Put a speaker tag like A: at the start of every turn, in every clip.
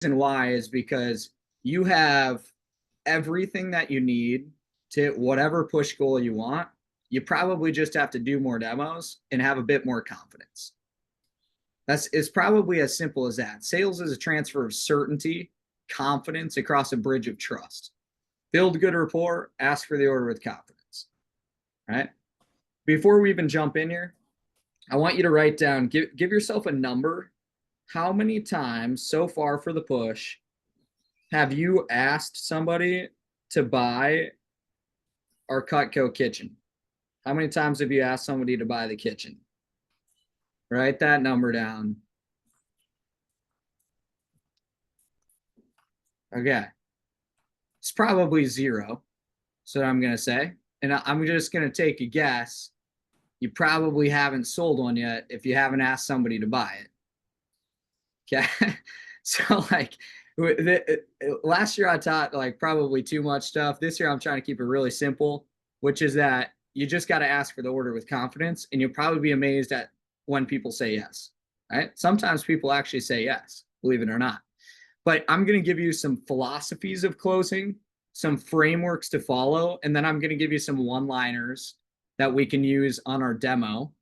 A: reason why is because you have everything that you need to whatever push goal you want. You probably just have to do more demos and have a bit more confidence. It's probably as simple as that. Sales is a transfer of certainty, confidence across a bridge of trust. Build good rapport, ask for the order with confidence. Right? Before we even jump in here, I want you to write down, give yourself a number. How many times so far for the push have you asked somebody to buy our Cutco kitchen? How many times have you asked somebody to buy the kitchen? Write that number down. Okay. It's probably 0. So I'm going to say, and I'm just going to take a guess. You probably haven't sold one yet if you haven't asked somebody to buy it. Okay. So like last year I taught like probably too much stuff. This year I'm trying to keep it really simple, which is that you just got to ask for the order with confidence, and you'll probably be amazed at when people say yes. Right? Sometimes people actually say yes, believe it or not. But I'm going to give you some philosophies of closing, some frameworks to follow, and then I'm going to give you some one-liners that we can use on our demo.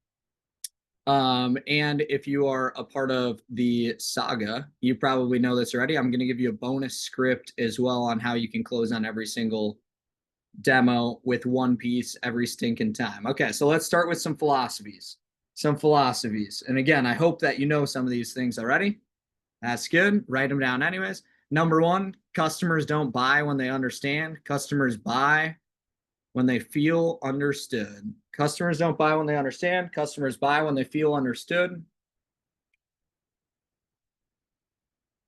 A: And if you are a part of the saga, you probably know this already. I'm going to give you a bonus script as well on how you can close on every single demo with one piece every stinking time. Okay, so let's start with some philosophies. And again, I hope that you know some of these things already. That's good. Write them down anyways. Number 1, customers don't buy when they understand. Customers buy when they feel understood. Customers don't buy when they understand. Customers buy when they feel understood.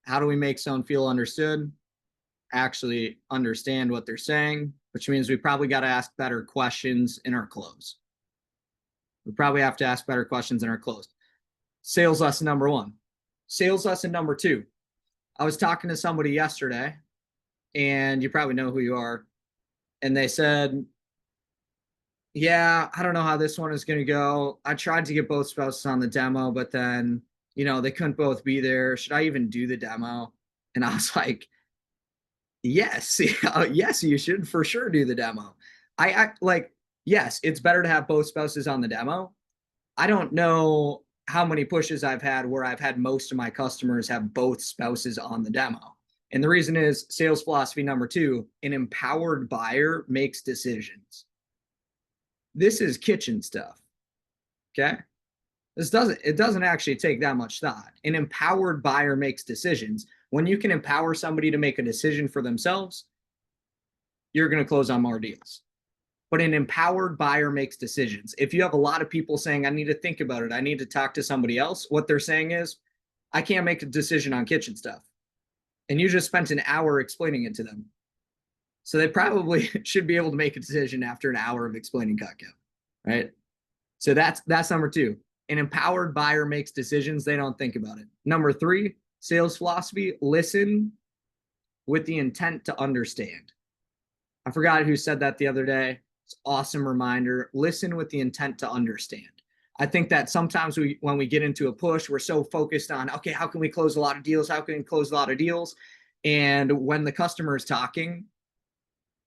A: How do we make someone feel understood? Actually understand what they're saying, which means we probably got to ask better questions in our close. We probably have to ask better questions in our close. Sales lesson number 1. Sales lesson number 2. I was talking to somebody yesterday, and you probably know who you are, and they said, yeah, I don't know how this one is going to go. I tried to get both spouses on the demo, but then, they couldn't both be there. Should I even do the demo? And I was like, yes, yes, you should for sure do the demo. Yes, it's better to have both spouses on the demo. I don't know how many pushes I've had where I've had most of my customers have both spouses on the demo. And the reason is sales philosophy number 2, an empowered buyer makes decisions. This is kitchen stuff. Okay. It doesn't actually take that much thought. An empowered buyer makes decisions. When you can empower somebody to make a decision for themselves, you're going to close on more deals. But an empowered buyer makes decisions. If you have a lot of people saying, I need to think about it, I need to talk to somebody else, what they're saying is, I can't make a decision on kitchen stuff. And you just spent an hour explaining it to them. So they probably should be able to make a decision after an hour of explaining Cutco, right? So that's number 2. An empowered buyer makes decisions. They don't think about it. Number 3, sales philosophy, listen with the intent to understand. I forgot who said that the other day. It's an awesome reminder. Listen with the intent to understand. I think that sometimes when we get into a push, we're so focused on, okay, how can we close a lot of deals? How can we close a lot of deals? And when the customer is talking,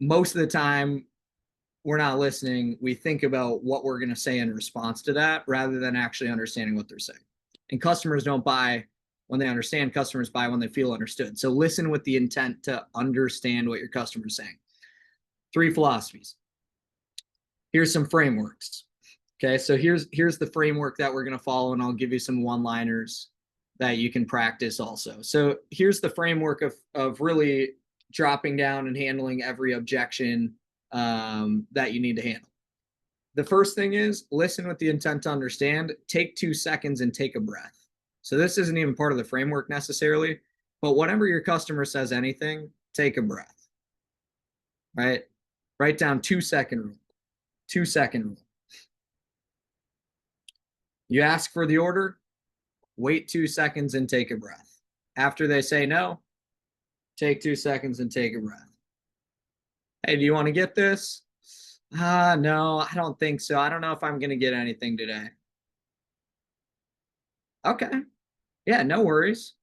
A: most of the time we're not listening. We think about what we're going to say in response to that rather than actually understanding what they're saying. And customers don't buy when they understand. Customers buy when they feel understood. So listen with the intent to understand what your customer is saying. 3 philosophies. Here's some frameworks. Okay, so here's the framework that we're going to follow, and I'll give you some one-liners that you can practice also. So here's the framework of really dropping down and handling every objection that you need to handle. The first thing is listen with the intent to understand. Take 2 seconds and take a breath. So this isn't even part of the framework necessarily, but whenever your customer says anything, take a breath. Right? Write down 2-second rule. 2-second rule. You ask for the order, wait 2 seconds and take a breath. After they say no, take 2 seconds and take a breath. Hey, do you want to get this? No, I don't think so. I don't know if I'm going to get anything today. Okay. Yeah, no worries.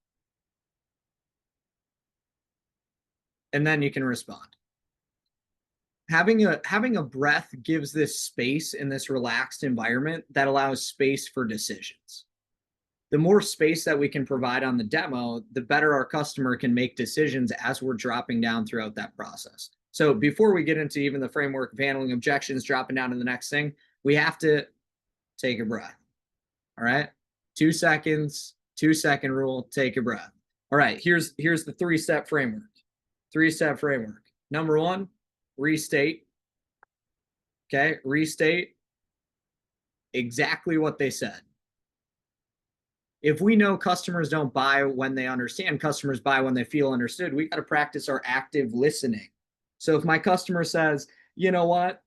A: and then you can respond. Having a breath gives this space in this relaxed environment that allows space for decisions. The more space that we can provide on the demo, the better our customer can make decisions as we're dropping down throughout that process. So before we get into even the framework of handling objections, dropping down to the next thing, we have to take a breath. All right, 2 seconds, 2-second rule, take a breath. All right, here's the 3-step framework. 3-step framework. Number 1, restate. Okay, restate exactly what they said. If we know customers don't buy when they understand, customers buy when they feel understood, we got to practice our active listening. So if my customer says, you know what,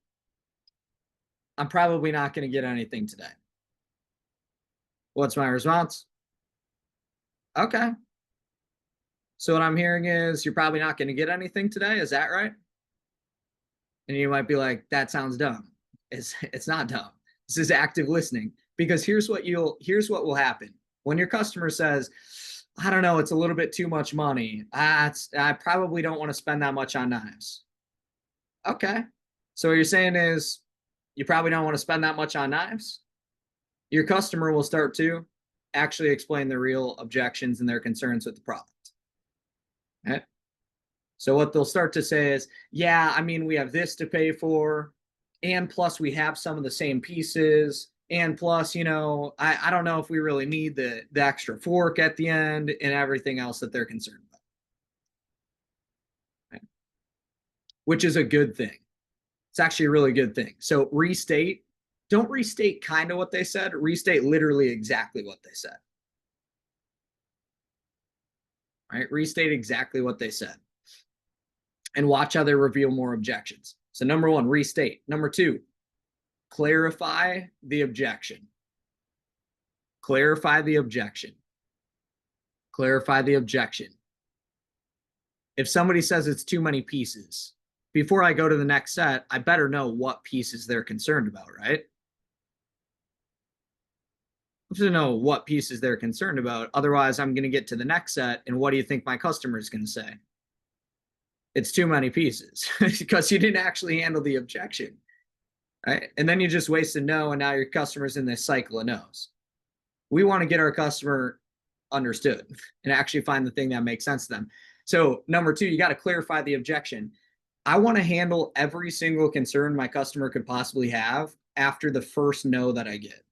A: I'm probably not going to get anything today. What's my response? Okay. So what I'm hearing is you're probably not going to get anything today. Is that right? And you might be like, that sounds dumb. It's not dumb. This is active listening, because here's what will happen. When your customer says, I don't know, it's a little bit too much money. I probably don't want to spend that much on knives. Okay. So what you're saying is you probably don't want to spend that much on knives. Your customer will start to actually explain the real objections and their concerns with the product. Okay. So what they'll start to say is, yeah, I mean, we have this to pay for, and plus we have some of the same pieces, and plus, you know, I don't know if we really need the extra fork at the end and everything else that they're concerned about. Okay. Which is a good thing. It's actually a really good thing. So restate, don't restate kind of what they said, restate literally exactly what they said. All right, restate exactly what they said. And watch how they reveal more objections. So number 1, restate. Number 2, clarify the objection. Clarify the objection. Clarify the objection. If somebody says it's too many pieces, before I go to the next set, I better know what pieces they're concerned about, right? I have to know what pieces they're concerned about. Otherwise, I'm going to get to the next set, and what do you think my customer is going to say? It's too many pieces, because you didn't actually handle the objection, right? And then you just wasted no, and now your customer's in this cycle of no's. We want to get our customer understood and actually find the thing that makes sense to them. So number 2, you got to clarify the objection. I want to handle every single concern my customer could possibly have after the first no that I get.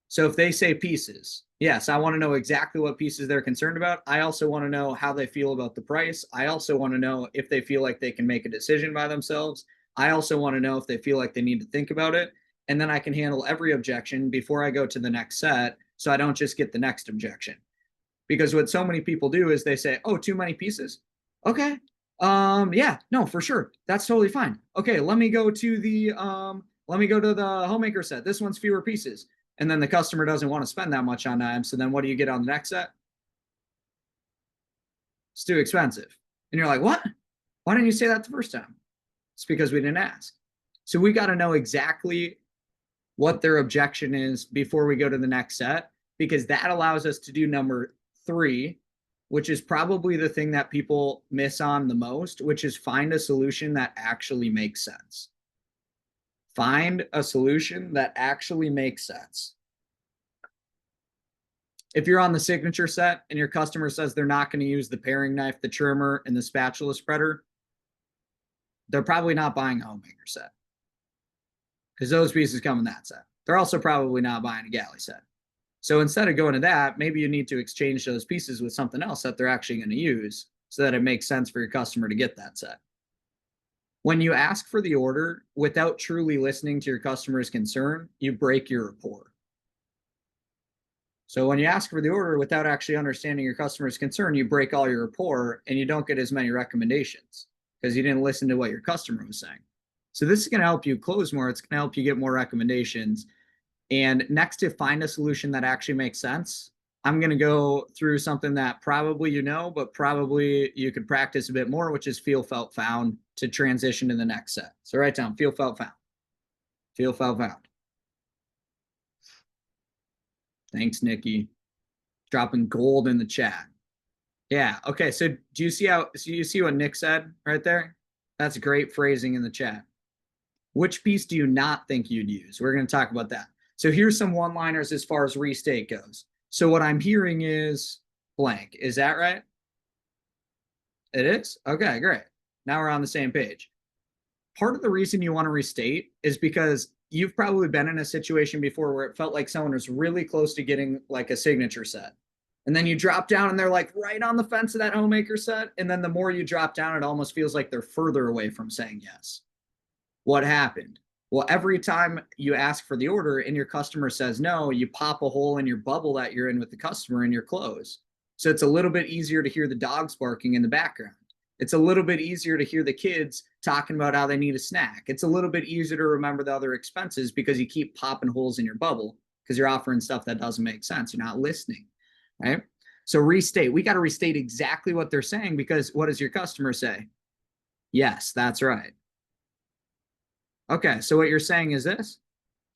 A: So if they say pieces, yes, I want to know exactly what pieces they're concerned about. I also want to know how they feel about the price. I also want to know if they feel like they can make a decision by themselves. I also want to know if they feel like they need to think about it. And then I can handle every objection before I go to the next set, so I don't just get the next objection. Because what so many people do is they say, oh, too many pieces. Okay. Yeah, no, for sure. That's totally fine. Okay, let me go to the homemaker set. This one's fewer pieces. And then the customer doesn't want to spend that much on knives. So then what do you get on the next set? It's too expensive. And you're like, what? Why didn't you say that the first time? It's because we didn't ask. So we got to know exactly what their objection is before we go to the next set, because that allows us to do number 3, which is probably the thing that people miss on the most, which is find a solution that actually makes sense. Find a solution that actually makes sense. If you're on the signature set and your customer says they're not going to use the paring knife, the trimmer, and the spatula spreader, they're probably not buying a homemaker set, because those pieces come in that set. They're also probably not buying a galley set. So instead of going to that, maybe you need to exchange those pieces with something else that they're actually going to use, so that it makes sense for your customer to get that set. When you ask for the order without truly listening to your customer's concern, you break your rapport. So when you ask for the order without actually understanding your customer's concern, you break all your rapport, and you don't get as many recommendations because you didn't listen to what your customer was saying. So this is going to help you close more. It's going to help you get more recommendations. And next to find a solution that actually makes sense, I'm going to go through something that probably you know, but probably you could practice a bit more, which is feel, felt, found, to transition to the next set. So write down feel, felt, found. Feel, felt, found. Thanks, Nikki. Dropping gold in the chat. Yeah. Okay. So you see what Nick said right there? That's great phrasing in the chat. Which piece do you not think you'd use? We're going to talk about that. So here's some one-liners as far as restate goes. So what I'm hearing is blank. Is that right? It is? Okay, great. Now we're on the same page. Part of the reason you want to restate is because you've probably been in a situation before where it felt like someone was really close to getting like a signature set. And then you drop down and they're like right on the fence of that homemaker set. And then the more you drop down, it almost feels like they're further away from saying yes. What happened? Well, every time you ask for the order and your customer says no, you pop a hole in your bubble that you're in with the customer in your close. So it's a little bit easier to hear the dogs barking in the background. It's a little bit easier to hear the kids talking about how they need a snack. It's a little bit easier to remember the other expenses because you keep popping holes in your bubble because you're offering stuff that doesn't make sense. You're not listening, right? So restate. We got to restate exactly what they're saying because what does your customer say? Yes, that's right. Okay, so what you're saying is this?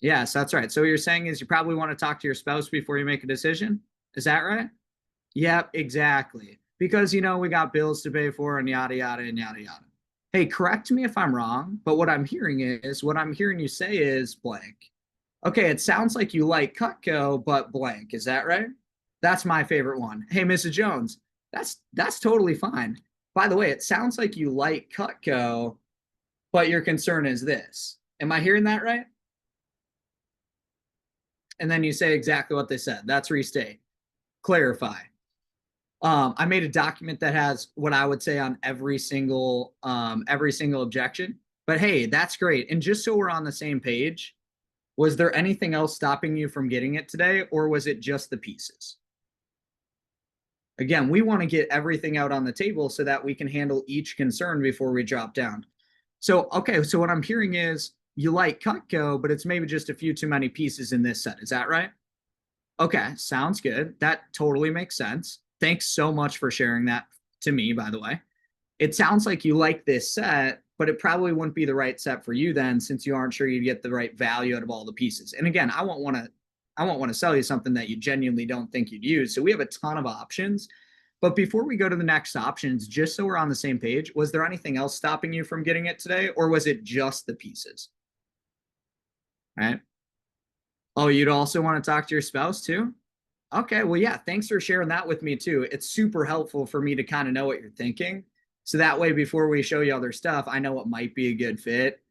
A: Yes, that's right. So what you're saying is you probably want to talk to your spouse before you make a decision? Is that right? Yep, exactly. Because, you know, we got bills to pay for and yada, yada, and yada, yada. Hey, correct me if I'm wrong, but what I'm hearing you say is blank. Okay, it sounds like you like Cutco, but blank. Is that right? That's my favorite one. Hey, Mrs. Jones, that's totally fine. By the way, it sounds like you like Cutco, but your concern is this. Am I hearing that right? And then you say exactly what they said. That's restate. Clarify. I made a document that has what I would say on every single objection. But hey, that's great. And just so we're on the same page, was there anything else stopping you from getting it today, or was it just the pieces? Again, we want to get everything out on the table so that we can handle each concern before we drop down. So, okay, so what I'm hearing is you like Cutco, but it's maybe just a few too many pieces in this set. Is that right? Okay, sounds good. That totally makes sense. Thanks so much for sharing that to me, by the way. It sounds like you like this set, but it probably wouldn't be the right set for you then, since you aren't sure you'd get the right value out of all the pieces. And again, I won't want to sell you something that you genuinely don't think you'd use. So we have a ton of options. But before we go to the next options, just so we're on the same page, was there anything else stopping you from getting it today, or was it just the pieces? Right? Oh, you'd also want to talk to your spouse too? Okay, well, yeah, thanks for sharing that with me too. It's super helpful for me to kind of know what you're thinking. So that way, before we show you other stuff, I know what might be a good fit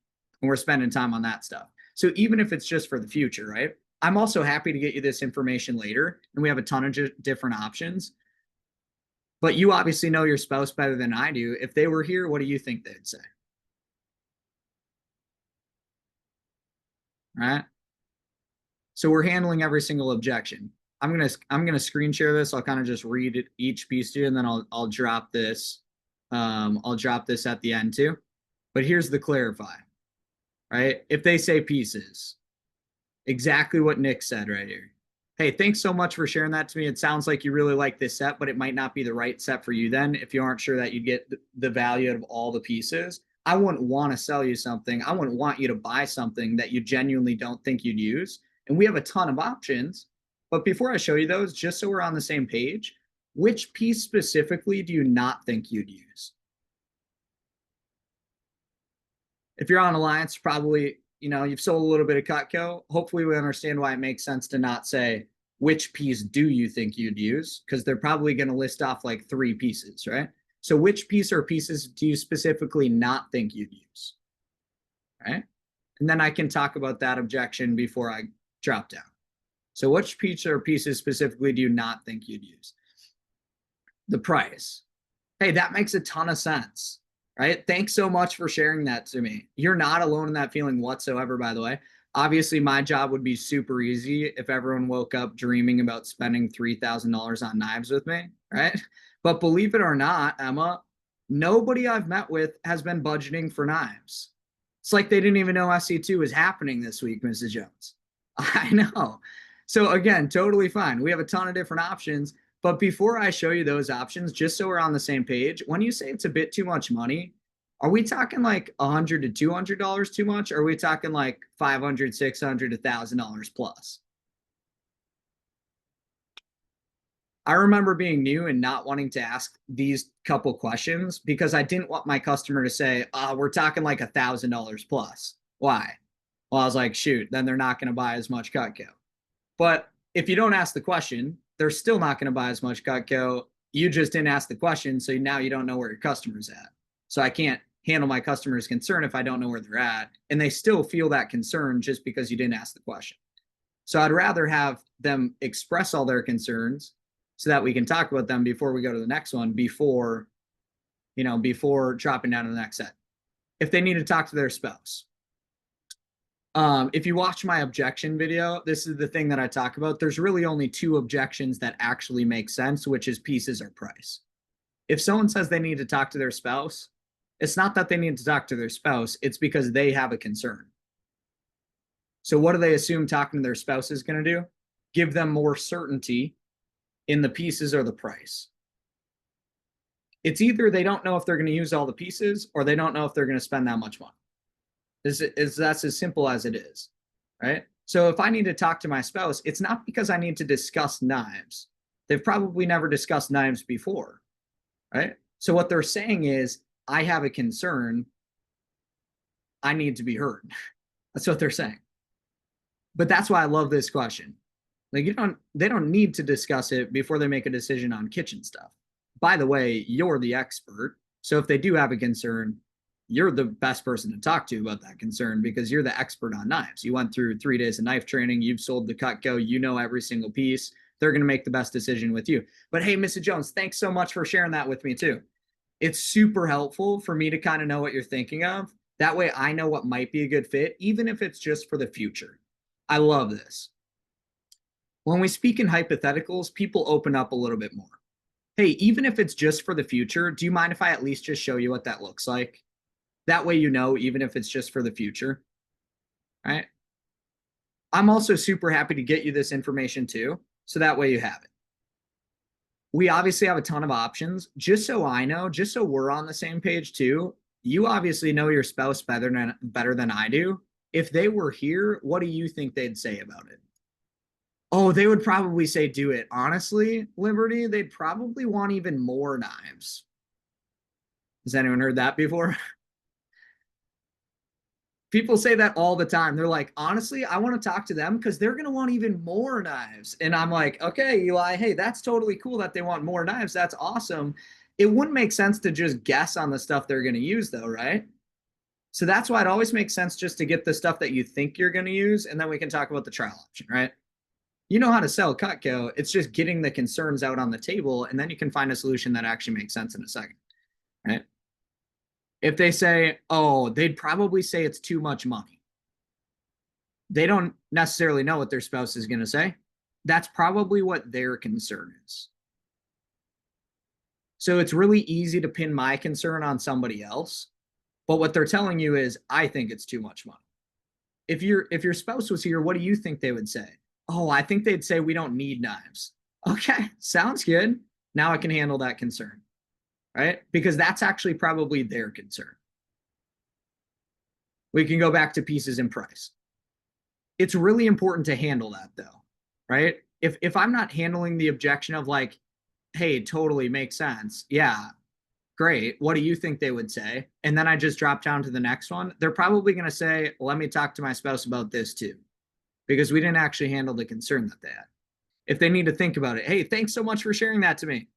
A: and we're spending time on that stuff. So even if it's just for the future, right? I'm also happy to get you this information later and we have a ton of different options. But you obviously know your spouse better than I do. If they were here, what do you think they'd say? Right? So we're handling every single objection. I'm gonna screen share this. I'll kind of just read it, each piece to you, and then I'll drop this. I'll drop this at the end too. But here's the clarify, right? If they say pieces, exactly what Nick said right here. Hey, thanks so much for sharing that to me. It sounds like you really like this set, but it might not be the right set for you then if you aren't sure that you'd get the value out of all the pieces. I wouldn't want to sell you something. I wouldn't want you to buy something that you genuinely don't think you'd use. And we have a ton of options. But before I show you those, just so we're on the same page, which piece specifically do you not think you'd use? If you're on Alliance, probably, you know, you've sold a little bit of Cutco. Hopefully we understand why it makes sense to not say, which piece do you think you'd use? Because they're probably going to list off like 3 pieces, right? So which piece or pieces do you specifically not think you'd use? Right? And then I can talk about that objection before I drop down. So which piece or pieces specifically do you not think you'd use? The price. Hey, that makes a ton of sense, right? Thanks so much for sharing that to me. You're not alone in that feeling whatsoever, by the way. Obviously, my job would be super easy if everyone woke up dreaming about spending $3,000 on knives with me, right? But believe it or not, Emma, nobody I've met with has been budgeting for knives. It's like they didn't even know SC2 was happening this week, Mrs. Jones. I know. So again, totally fine. We have a ton of different options. But before I show you those options, just so we're on the same page, when you say it's a bit too much money, are we talking like $100 to $200 too much? Or are we talking like $500, $600, $1,000 plus? I remember being new and not wanting to ask these couple questions because I didn't want my customer to say, we're talking like $1,000 plus. Why? Well, I was like, shoot, then they're not going to buy as much Cutco. But if you don't ask the question, they're still not going to buy as much Cutco. You just didn't ask the question, so now you don't know where your customer's at. So I can't handle my customer's concern if I don't know where they're at. And they still feel that concern just because you didn't ask the question. So I'd rather have them express all their concerns so that we can talk about them before we go to the next one, before dropping down to the next set. If they need to talk to their spouse. If you watch my objection video, this is the thing that I talk about. There's really only 2 objections that actually make sense, which is pieces or price. If someone says they need to talk to their spouse, it's not that they need to talk to their spouse, it's because they have a concern. So what do they assume talking to their spouse is going to do? Give them more certainty in the pieces or the price. It's either they don't know if they're going to use all the pieces or they don't know if they're going to spend that much money. That's as simple as it is, right? So if I need to talk to my spouse, it's not because I need to discuss knives. They've probably never discussed knives before, right? So what they're saying is, I have a concern. I need to be heard. That's what they're saying. But that's why I love this question. Like they don't need to discuss it before they make a decision on kitchen stuff. By the way, you're the expert. So if they do have a concern, you're the best person to talk to about that concern because you're the expert on knives. You went through 3 days of knife training. You've sold the Cutco. You know every single piece. They're going to make the best decision with you. But hey, Mrs. Jones, thanks so much for sharing that with me too. It's super helpful for me to kind of know what you're thinking of. That way I know what might be a good fit, even if it's just for the future. I love this. When we speak in hypotheticals, people open up a little bit more. Hey, even if it's just for the future, do you mind if I at least just show you what that looks like? That way you know, even if it's just for the future, right? I'm also super happy to get you this information too, so that way you have it. We obviously have a ton of options. Just so I know, just so we're on the same page too, you obviously know your spouse better than I do. If they were here, what do you think they'd say about it? Oh, they would probably say do it. Honestly, Liberty, they'd probably want even more knives. Has anyone heard that before? People say that all the time. They're like, honestly, I want to talk to them because they're going to want even more knives. And I'm like, okay, Eli, hey, that's totally cool that they want more knives. That's awesome. It wouldn't make sense to just guess on the stuff they're going to use though, right? So that's why it always makes sense just to get the stuff that you think you're going to use. And then we can talk about the trial option, right? You know how to sell Cutco. It's just getting the concerns out on the table. And then you can find a solution that actually makes sense in a second, right? If they say, oh, they'd probably say it's too much money. They don't necessarily know what their spouse is going to say. That's probably what their concern is. So it's really easy to pin my concern on somebody else. But what they're telling you is, I think it's too much money. If your spouse was here, what do you think they would say? Oh, I think they'd say we don't need knives. Okay, sounds good. Now I can handle that concern. Right? Because that's actually probably their concern. We can go back to pieces and price. It's really important to handle that though, right? If I'm not handling the objection of like, hey, totally makes sense. Yeah, great. What do you think they would say? And then I just drop down to the next one. They're probably going to say, let me talk to my spouse about this too, because we didn't actually handle the concern that they had. If they need to think about it, hey, thanks so much for sharing that to me.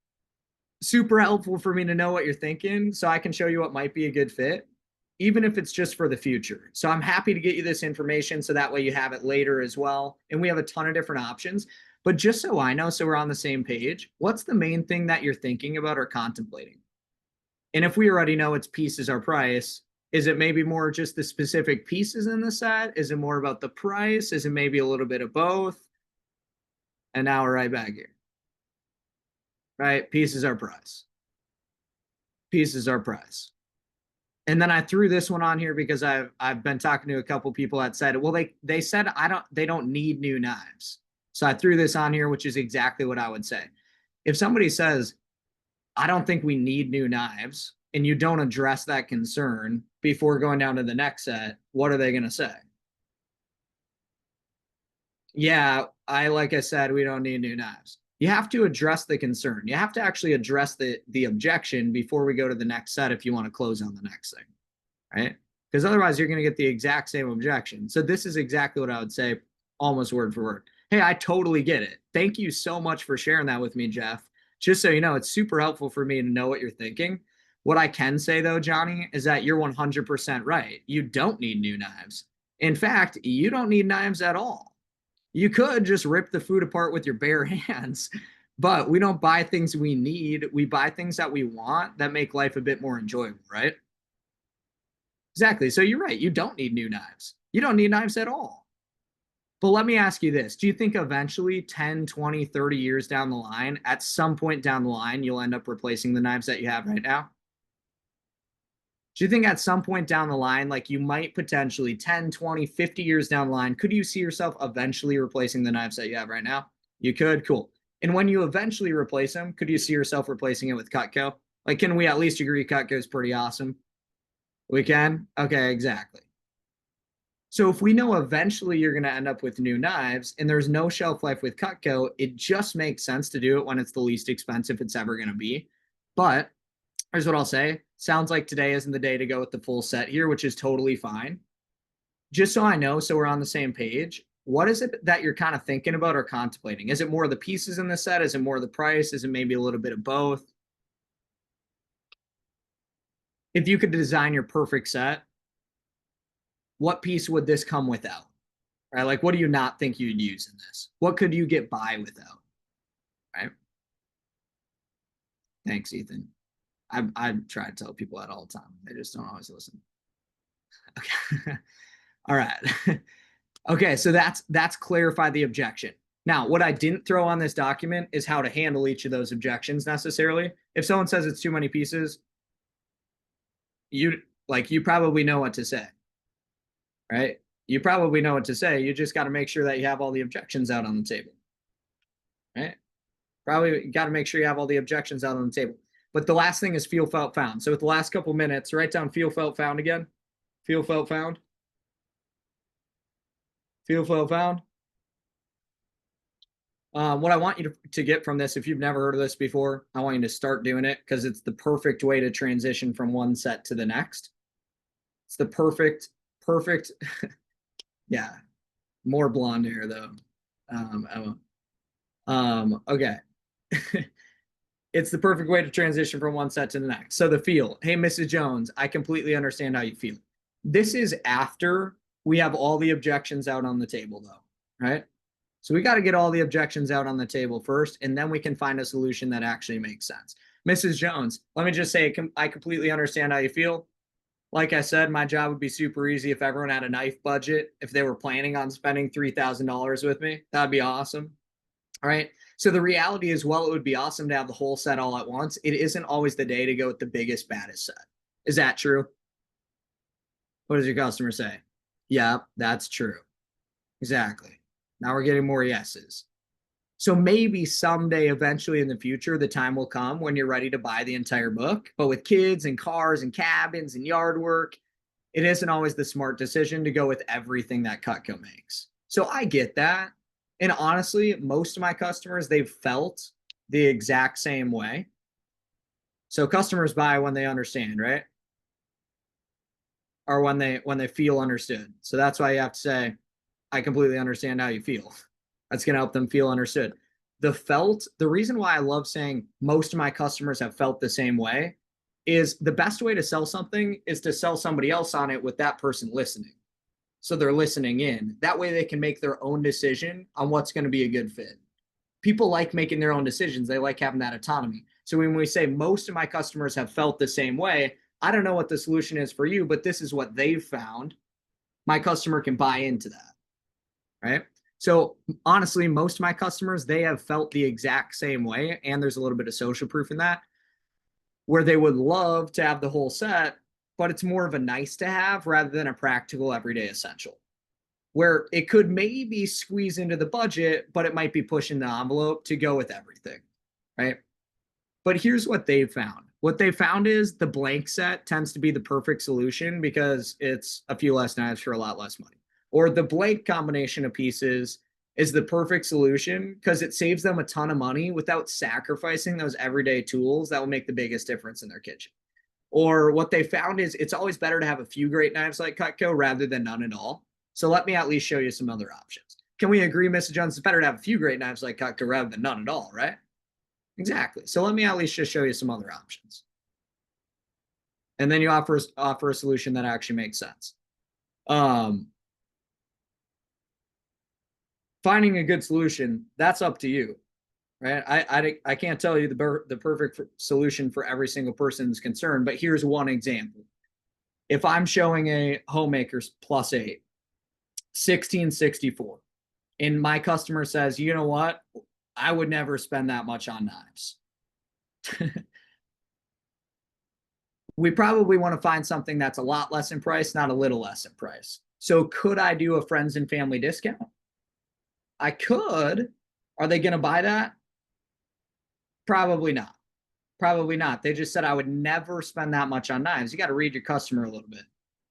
A: Super helpful for me to know what you're thinking so I can show you what might be a good fit, even if it's just for the future. So I'm happy to get you this information so that way you have it later as well. And we have a ton of different options. But just so I know, so we're on the same page, what's the main thing that you're thinking about or contemplating? And if we already know it's pieces or price, is it maybe more just the specific pieces in the set? Is it more about the price? Is it maybe a little bit of both? And now we're right back here. Right? Pieces are price. Pieces are price. And then I threw this one on here because I've been talking to a couple people that said, well, they said they don't need new knives. So I threw this on here, which is exactly what I would say. If somebody says, I don't think we need new knives, and you don't address that concern before going down to the next set, what are they going to say? Yeah, like I said, we don't need new knives. you have to address the concern. You have to actually address the objection before we go to the next set if you want to close on the next thing, right? Because otherwise you're going to get the exact same objection. So this is exactly what I would say, almost word for word. Hey, I totally get it. Thank you so much for sharing that with me, Jeff. Just so you know, it's super helpful for me to know what you're thinking. What I can say though, Johnny, is that you're 100% right. You don't need new knives. In fact, you don't need knives at all. You could just rip the food apart with your bare hands, but we don't buy things we need. We buy things that we want that make life a bit more enjoyable, right? Exactly. So you're right. You don't need new knives. You don't need knives at all. But let me ask you this. Do you think eventually 10, 20, 30 years down the line, at some point down the line, you'll end up replacing the knives that you have right now? Do you think at some point down the line, like you might potentially 10, 20, 50 years down the line, could you see yourself eventually replacing the knives that you have right now? You could. Cool. And when you eventually replace them, could you see yourself replacing it with Cutco? Like, can we at least agree Cutco is pretty awesome? We can? Okay, exactly. So if we know eventually you're going to end up with new knives and there's no shelf life with Cutco, it just makes sense to do it when it's the least expensive it's ever going to be. But here's what I'll say. Sounds like today isn't the day to go with the full set here, which is totally fine. Just so I know, so we're on the same page, what is it that you're kind of thinking about or contemplating? Is it more of the pieces in the set? Is it more of the price? Is it maybe a little bit of both? If you could design your perfect set, what piece would this come without? Right? Like, what do you not think you'd use in this? What could you get by without? Right? Thanks, Ethan. I try to tell people that all the time. They just don't always listen. Okay. All right. Okay, so that's clarified the objection. Now, what I didn't throw on this document is how to handle each of those objections necessarily. If someone says it's too many pieces, you probably know what to say. Right? You probably know what to say. You just got to make sure that you have all the objections out on the table. Right? Probably got to make sure you have all the objections out on the table. But the last thing is feel, felt, found. So with the last couple minutes, write down feel, felt, found again. Feel, felt, found. Feel, felt, found. What I want you to get from this, if you've never heard of this before, I want you to start doing it because it's the perfect way to transition from one set to the next. It's the perfect, yeah, more blonde hair though. Okay. It's the perfect way to transition from one set to the next. So the feel, hey, Mrs. Jones, I completely understand how you feel. This is after we have all the objections out on the table though, right? So we got to get all the objections out on the table first, and then we can find a solution that actually makes sense. Mrs. Jones, let me just say, I completely understand how you feel. Like I said, my job would be super easy if everyone had a knife budget, if they were planning on spending $3,000 with me. That'd be awesome. All right. So the reality is, while it would be awesome to have the whole set all at once, it isn't always the day to go with the biggest, baddest set. Is that true? What does your customer say? Yeah, that's true. Exactly. Now we're getting more yeses. So maybe someday, eventually in the future, the time will come when you're ready to buy the entire book. But with kids and cars and cabins and yard work, it isn't always the smart decision to go with everything that Cutco makes. So I get that. And honestly, most of my customers, they've felt the exact same way. So customers buy when they understand, right? Or when they feel understood. So that's why you have to say, I completely understand how you feel. That's going to help them feel understood. The reason why I love saying most of my customers have felt the same way is the best way to sell something is to sell somebody else on it with that person listening. So they're listening in. That way they can make their own decision on what's going to be a good fit. People like making their own decisions. They like having that autonomy. So when we say most of my customers have felt the same way, I don't know what the solution is for you, but this is what they've found. My customer can buy into that, right? So honestly, most of my customers, they have felt the exact same way. And there's a little bit of social proof in that, where they would love to have the whole set, but it's more of a nice to have rather than a practical everyday essential, where it could maybe squeeze into the budget, but it might be pushing the envelope to go with everything, right? But here's what they've found. What they found is the blank set tends to be the perfect solution because it's a few less knives for a lot less money. Or the blank combination of pieces is the perfect solution because it saves them a ton of money without sacrificing those everyday tools that will make the biggest difference in their kitchen. Or what they found is it's always better to have a few great knives like Cutco rather than none at all. So let me at least show you some other options. Can we agree, Mr. Jones, it's better to have a few great knives like Cutco rather than none at all, right? Exactly. So let me at least just show you some other options. And then you offer a solution that actually makes sense. Finding a good solution, that's up to you, right? I can't tell you the perfect solution for every single person's concern, but here's one example. If I'm showing a homemaker's +8, 1664, and my customer says, you know what, I would never spend that much on knives. We probably want to find something that's a lot less in price, not a little less in price. So could I do a friends and family discount? I could. Are they going to buy that? Probably not. Probably not. They just said I would never spend that much on knives. You got to read your customer a little bit.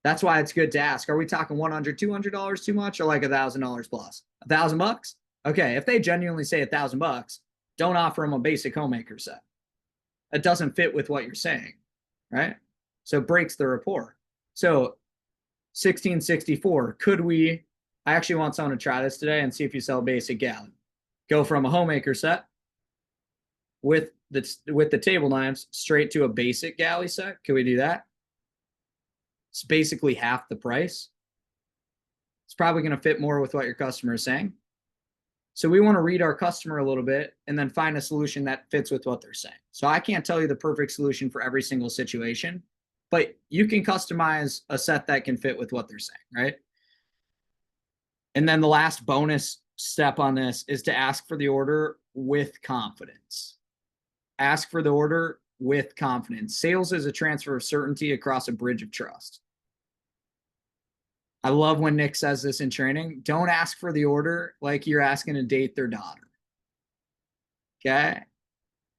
A: That's why it's good to ask. Are we talking $100, $200 too much, or like $1,000 plus? $1,000? Okay. If they genuinely say $1,000, don't offer them a basic homemaker set. It doesn't fit with what you're saying, right? So it breaks the rapport. So 1664, could we? I actually want someone to try this today and see if you sell basic galley. Go from a homemaker set with the table knives straight to a basic galley set. Can we do that? It's basically half the price. It's probably going to fit more with what your customer is saying. So we want to read our customer a little bit and then find a solution that fits with what they're saying. So I can't tell you the perfect solution for every single situation, but you can customize a set that can fit with what they're saying, right? And then the last bonus step on this is to ask for the order with confidence. Ask for the order with confidence. Sales is a transfer of certainty across a bridge of trust. I love when Nick says this in training. Don't ask for the order like you're asking to date their daughter. Okay.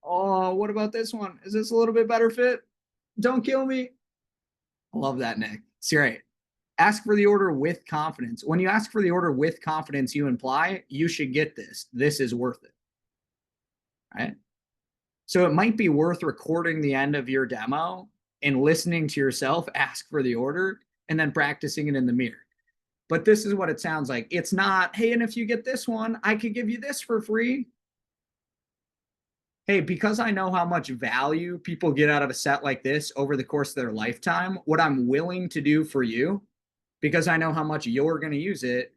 A: Oh, what about this one? Is this a little bit better fit? Don't kill me. I love that, Nick. It's great. Ask for the order with confidence. When you ask for the order with confidence, you imply you should get this. This is worth it. Right? So it might be worth recording the end of your demo and listening to yourself ask for the order and then practicing it in the mirror. But this is what it sounds like. It's not, hey, and if you get this one, I could give you this for free. Hey, because I know how much value people get out of a set like this over the course of their lifetime, what I'm willing to do for you, because I know how much you're going to use it,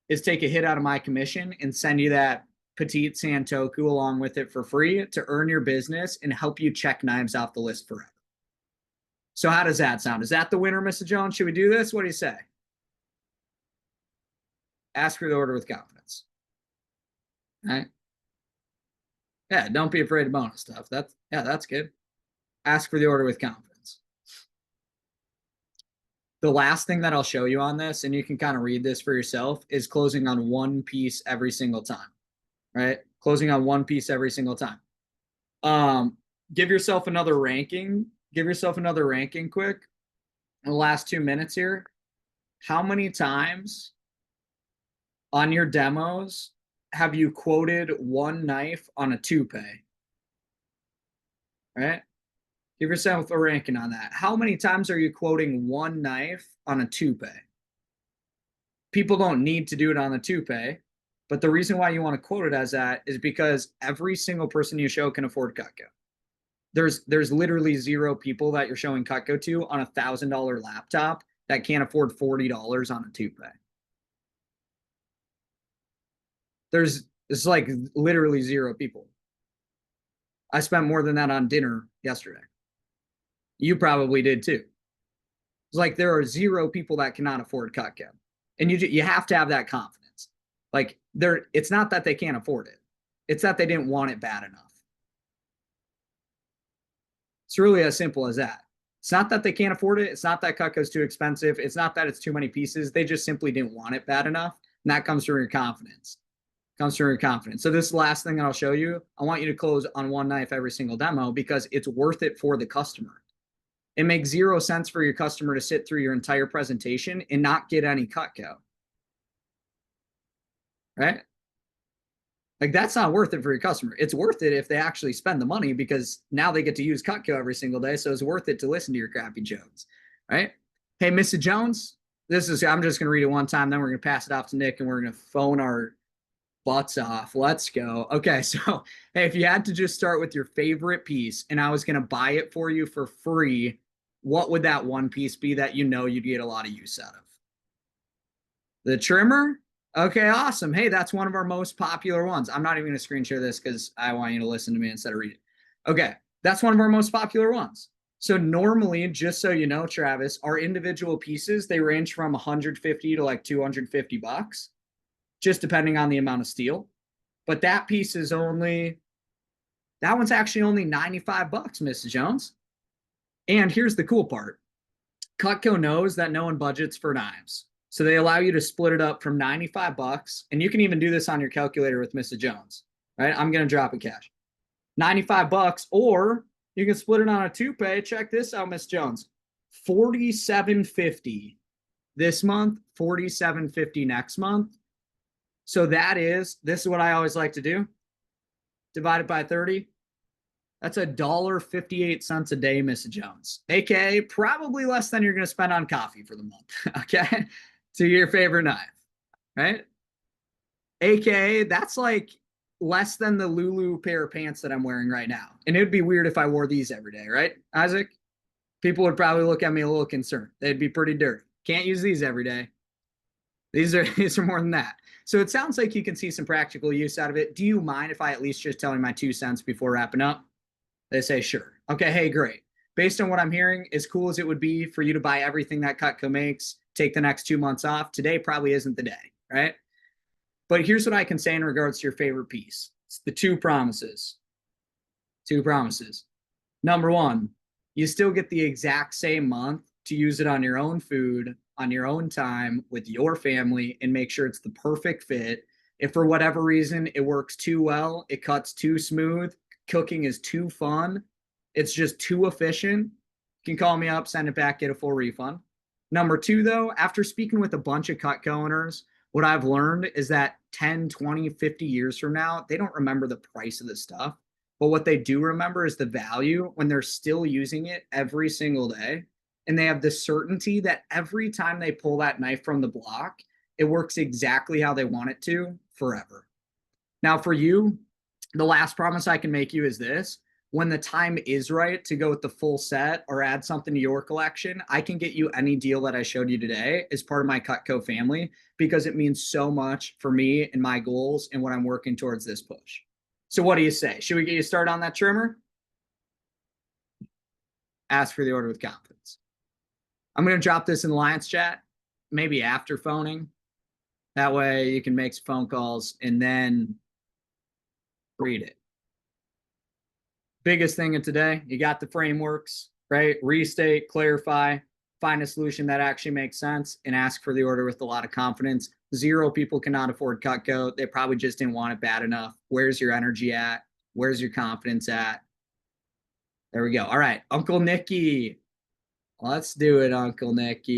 A: is take a hit out of my commission and send you that petite Santoku along with it for free to earn your business and help you check knives off the list forever. So how does that sound? Is that the winner, Mr. Jones? Should we do this? What do you say? Ask for the order with confidence. All right. Yeah, don't be afraid of bonus stuff. That's good. Ask for the order with confidence. The last thing that I'll show you on this, and you can kind of read this for yourself, is closing on one piece every single time, right? Closing on one piece every single time. Give yourself another ranking. Give yourself another ranking quick in the last 2 minutes here. How many times on your demos have you quoted one knife on a two-pay? Right? Give yourself a ranking on that. How many times are you quoting one knife on a two-pay? People don't need to do it on a two-pay, but the reason why you want to quote it as that is because every single person you show can afford Cutco. There's literally 0 people that you're showing Cutco to on $1,000 laptop that can't afford $40 on a two-pay. It's like literally 0 people. I spent more than that on dinner yesterday. You probably did too. It's like there are 0 people that cannot afford Cutco, and you have to have that confidence. Like it's not that they can't afford it; it's that they didn't want it bad enough. It's really as simple as that. It's not that they can't afford it. It's not that Cutco's too expensive. It's not that it's too many pieces. They just simply didn't want it bad enough, and that comes from your confidence. Comes from your confidence. So this last thing that I'll show you, I want you to close on one knife every single demo because it's worth it for the customer. It makes 0 sense for your customer to sit through your entire presentation and not get any Cutco. right? Like that's not worth it for your customer. It's worth it if they actually spend the money because now they get to use Cutco every single day. So it's worth it to listen to your crappy Jones, right? Hey, Mrs. Jones, I'm just going to read it one time. Then we're going to pass it off to Nick and we're going to phone our butts off. Let's go. Okay. So, hey, if you had to just start with your favorite piece and I was going to buy it for you for free, what would that one piece be that you'd get a lot of use out of? The trimmer? Okay, awesome. Hey, that's one of our most popular ones. I'm not even going to screen share this because I want you to listen to me instead of read it. Okay, that's one of our most popular ones. So normally, just so you know, Travis, our individual pieces, they range from 150 to like 250 bucks, just depending on the amount of steel. But that piece is that one's actually only 95 bucks, Mrs. Jones. And here's the cool part. Cutco knows that no one budgets for knives. So they allow you to split it up from 95 bucks. And you can even do this on your calculator with Mrs. Jones, right? I'm going to drop it cash. 95 bucks, or you can split it on a two-pay. Check this out, Miss Jones. $47.50 this month, $47.50 next month. So this is what I always like to do. Divide it by 30. That's $1.58 a day, Miss Jones. AKA probably less than you're going to spend on coffee for the month. Okay. To your favorite knife, right? AKA that's like less than the Lulu pair of pants that I'm wearing right now. And it'd be weird if I wore these every day, right, Isaac? People would probably look at me a little concerned. They'd be pretty dirty. Can't use these every day. These are more than that. So it sounds like you can see some practical use out of it. Do you mind if I at least just tell you my 2 cents before wrapping up? They say, sure. Okay, hey, great. Based on what I'm hearing, as cool as it would be for you to buy everything that Cutco makes, take the next 2 months off, today probably isn't the day, right? But here's what I can say in regards to your favorite piece. It's the 2 promises. 2 promises. Number 1, you still get the exact same month to use it on your own food, on your own time, with your family, and make sure it's the perfect fit. If for whatever reason it works too well, it cuts too smooth, cooking is too fun, it's just too efficient, you can call me up, send it back, get a full refund. Number 2, though, after speaking with a bunch of Cutco owners, what I've learned is that 10, 20, 50 years from now, they don't remember the price of the stuff. But what they do remember is the value when they're still using it every single day. And they have the certainty that every time they pull that knife from the block, it works exactly how they want it to forever. Now, for you, the last promise I can make you is this. When the time is right to go with the full set or add something to your collection, I can get you any deal that I showed you today as part of my Cutco family because it means so much for me and my goals and what I'm working towards this push. So what do you say? Should we get you started on that trimmer? Ask for the order with confidence. I'm going to drop this in the Alliance chat, maybe after phoning. That way you can make some phone calls and then read it. Biggest thing of today, you got the frameworks, right? Restate, clarify, find a solution that actually makes sense, and ask for the order with a lot of confidence. 0 people cannot afford Cutco. They probably just didn't want it bad enough. Where's your energy at? Where's your confidence at? There we go. All right, Uncle Nicky. Let's do it, Uncle Nicky.